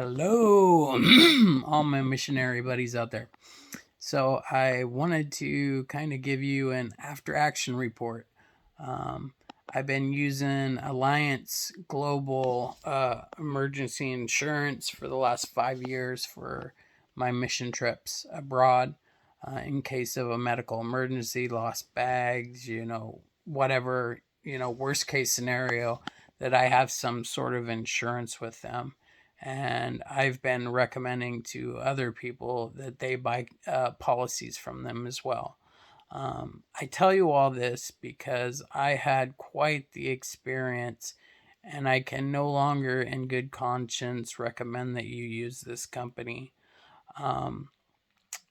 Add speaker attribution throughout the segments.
Speaker 1: Hello, all my missionary buddies out there. So, I wanted to kind of give you an after action report. Um, I've been using Allianz Global Emergency Insurance for the last 5 years for my mission trips abroad in case of a medical emergency, lost bags, whatever, worst case scenario, that I have some sort of insurance with them. And I've been recommending to other people that they buy policies from them as well. I tell you all this because I had quite the experience, and I can no longer, in good conscience, recommend that you use this company. Um,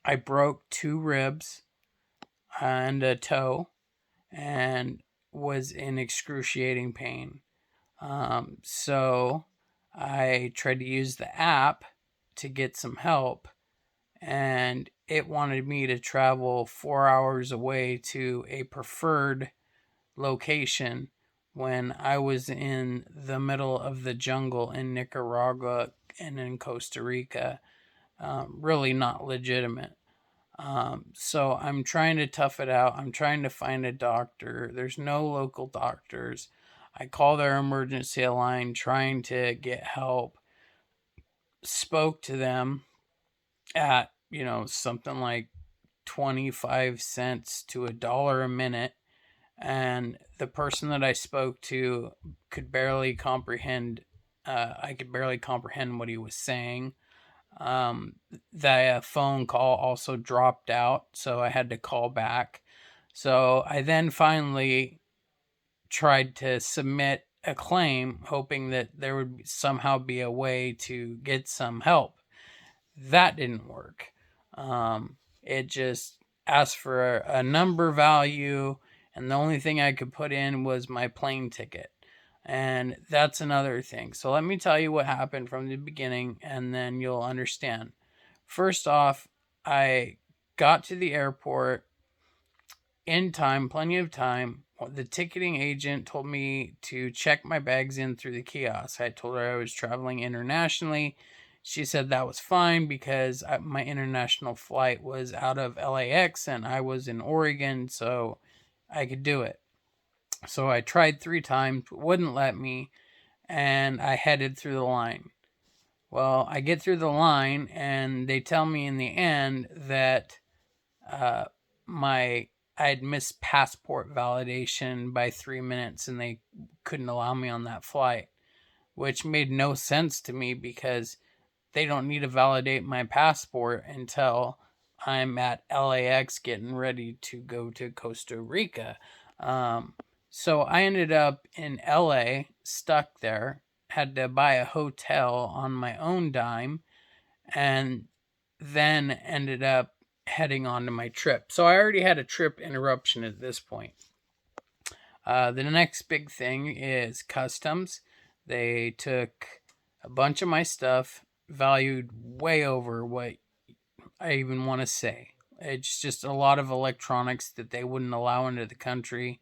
Speaker 1: I broke two ribs and a toe and was in excruciating pain. So I tried to use the app to get some help, and it wanted me to travel 4 hours away to a preferred location when I was in the middle of the jungle in Nicaragua and in Costa Rica. Really not legitimate. So I'm trying to tough it out. I'm trying to find a doctor. There's no local doctors. I call their emergency line trying to get help. Spoke to them at, something like 25 cents to $1 a minute. And the person that I spoke to could barely comprehend. I could barely comprehend what he was saying. The phone call also dropped out, so I had to call back. So I then finally tried to submit a claim, hoping that there would somehow be a way to get some help. That didn't work. It just asked for a number value, and the only thing I could put in was my plane ticket. And that's another thing. So let me tell you what happened from the beginning, and then you'll understand. First off, I got to the airport in time, plenty of time. The ticketing agent told me to check my bags in through the kiosk. I told her I was traveling internationally. She said that was fine because my international flight was out of LAX and I was in Oregon, so I could do it. So I tried 3 times, wouldn't let me, and I headed through the line. Well, I get through the line, and they tell me in the end that uh, my I had missed passport validation by 3 minutes, and they couldn't allow me on that flight, which made no sense to me because they don't need to validate my passport until I'm at LAX getting ready to go to Costa Rica. Um, so I ended up in LA, stuck there, had to buy a hotel on my own dime, and then ended up heading on to my trip. So I already had a trip interruption at this point. The next big thing is customs. They took a bunch of my stuff, valued way over what I even want to say. It's just a lot of electronics that they wouldn't allow into the country,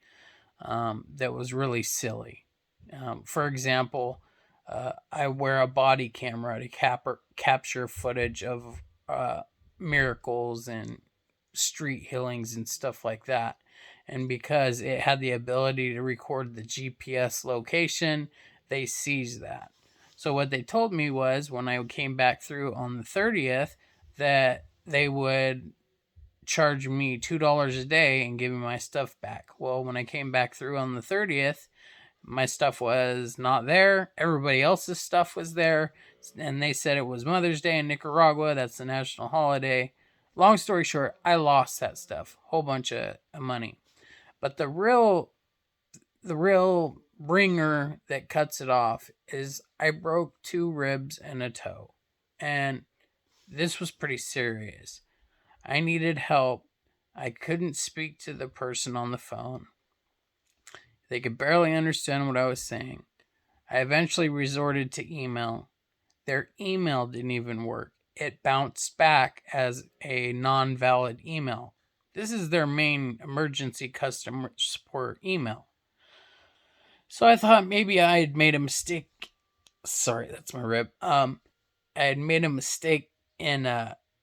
Speaker 1: that was really silly. For example, I wear a body camera to capture footage of miracles and street healings and stuff like that. And because it had the ability to record the GPS location, they seized that. So what they told me was when I came back through on the 30th that they would charge me $2 a day and give me my stuff back. Well, when I came back through on the 30th, my stuff was not there. Everybody else's stuff was there. And they said it was Mother's Day in Nicaragua. That's the national holiday. Long story short, I lost that stuff. Whole bunch of money. But the real ringer that cuts it off is I broke two ribs and a toe. And this was pretty serious. I needed help. I couldn't speak to the person on the phone. They could barely understand what I was saying. I eventually resorted to email. Their email didn't even work. It bounced back as a non valid email. This is their main emergency customer support email. So I thought maybe I had made a mistake. Sorry, that's my rib. I had made a mistake in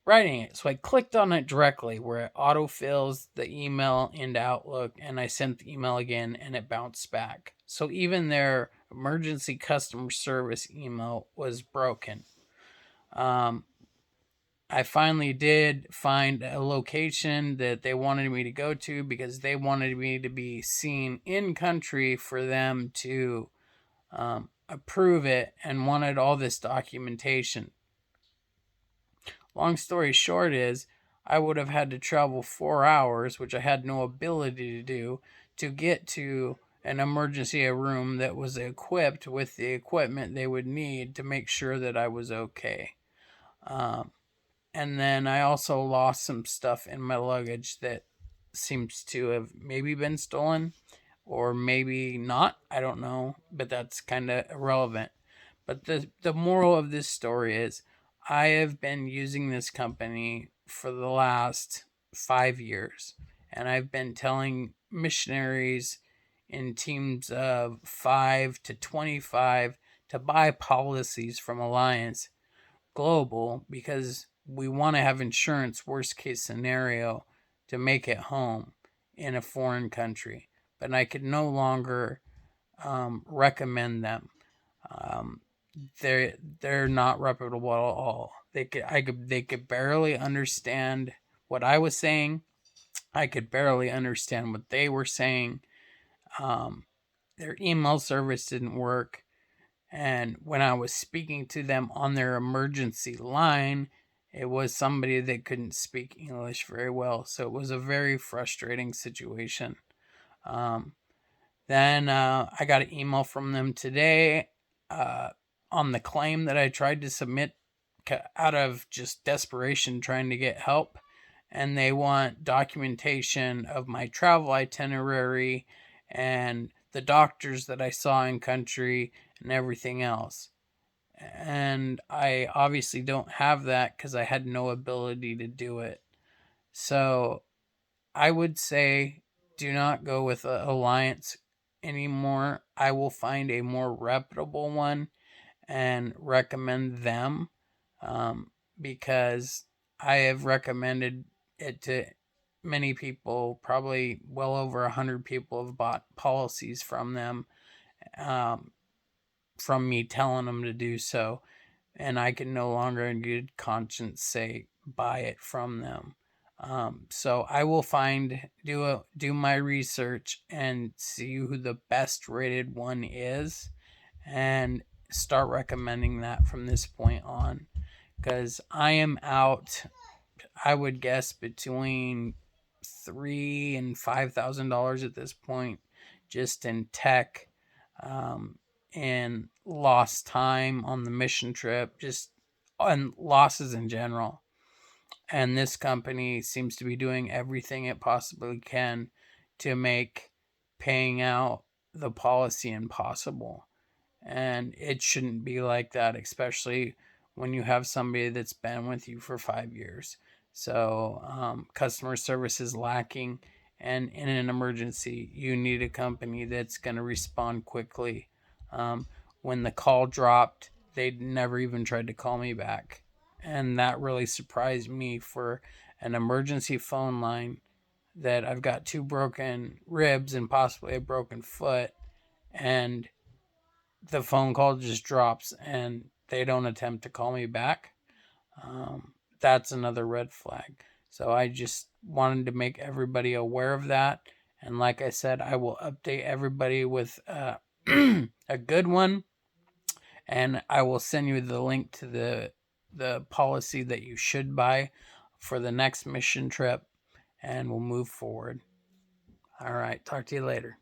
Speaker 1: writing it. So I clicked on it directly where it autofills the email into Outlook, and I sent the email again and it bounced back. So even their emergency customer service email was broken. I finally did find a location that they wanted me to go to because they wanted me to be seen in country for them to approve it and wanted all this documentation. Long story short is I would have had to travel 4 hours, which I had no ability to do, to get to an emergency room that was equipped with the equipment they would need to make sure that I was okay. And then I also lost some stuff in my luggage that seems to have maybe been stolen or maybe not. I don't know, but that's kind of irrelevant. But the moral of this story is I have been using this company for the last 5 years, and I've been telling missionaries in teams of 5 to 25 to buy policies from Allianz Global because we want to have insurance, worst case scenario, to make it home in a foreign country. But I could no longer recommend them. Um, they're not reputable at all. They could barely understand what I was saying. I could barely understand what they were saying. Their email service didn't work. And when I was speaking to them on their emergency line, it was somebody that couldn't speak English very well. So it was a very frustrating situation. Um, then I got an email from them today on the claim that I tried to submit out of just desperation trying to get help. And they want documentation of my travel itinerary and the doctors that I saw in country and everything else. And I obviously don't have that because I had no ability to do it. So I would say do not go with Alliance anymore. I will find a more reputable one and recommend them because I have recommended it to many people. Probably well over 100 people have bought policies from them, from me telling them to do so, and I can no longer in good conscience say buy it from them. So I will do my research and see who the best rated one is, and start recommending that from this point on, because I am out. I would guess between $3,000 and $5,000 at this point, just in tech, and lost time on the mission trip, just on losses in general. And this company seems to be doing everything it possibly can to make paying out the policy impossible. And it shouldn't be like that, especially when you have somebody that's been with you for 5 years. So customer service is lacking, and in an emergency, you need a company that's going to respond quickly. When the call dropped, they never even tried to call me back, and that really surprised me for an emergency phone line that I've got 2 broken ribs and possibly a broken foot, and the phone call just drops and they don't attempt to call me back. That's another red flag. So I just wanted to make everybody aware of that. And like I said, I will update everybody with a good one. And I will send you the link to the policy that you should buy for the next mission trip. And we'll move forward. All right. Talk to you later.